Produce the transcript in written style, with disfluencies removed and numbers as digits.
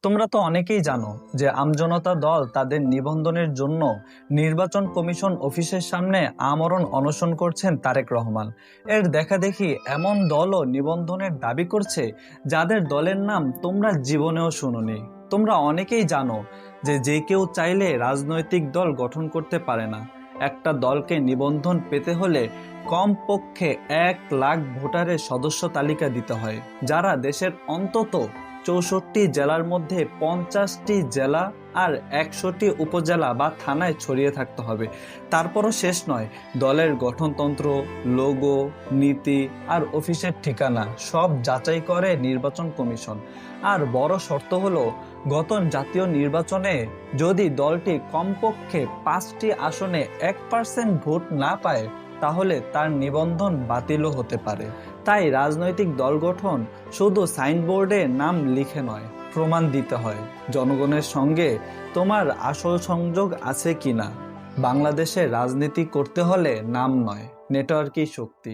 তোমরা তো অনেকেই জানো যে আমজনতা দল তাদের নিবন্ধনের জন্য নির্বাচন কমিশন অফিসের সামনে আমরণ অনশন করছেন তারেক রহমান। এর দেখাদেখি এমন দলও নিবন্ধনের দাবি করছে যাদের দলের নাম তোমরা জীবনেও শুনোনি। তোমরা অনেকেই জানো যে যে কেউ চাইলে রাজনৈতিক দল গঠন করতে পারে না। একটা দলকে নিবন্ধন পেতে হলে কমপক্ষে 1 লাখ ভোটারের সদস্য তালিকা দিতে হয়, যারা দেশের অন্তত 64টি জেলার মধ্যে 50টি জেলা আর 100টি উপজেলা বা থানায় ছড়িয়ে থাকতে হবে। তারপরও শেষ নয়, দলের গঠনতন্ত্র, লোগো, নীতি আর অফিসের ঠিকানা সব যাচাই করে নির্বাচন কমিশন। আর বড় শর্ত হলো, গত জাতীয় নির্বাচনে যদি দলটি কমপক্ষে 5টি আসনে 1% ভোট না পায়, তাহলে তার নিবন্ধন বাতিলও হতে পারে। তাই রাজনৈতিক দল গঠন শুধু সাইনবোর্ডে নাম লিখে নয়, প্রমাণ দিতে হয় জনগণের সঙ্গে তোমার আসল সংযোগ আছে কিনা। বাংলাদেশে রাজনীতি করতে হলে নাম নয়, নেটওয়ার্কই শক্তি।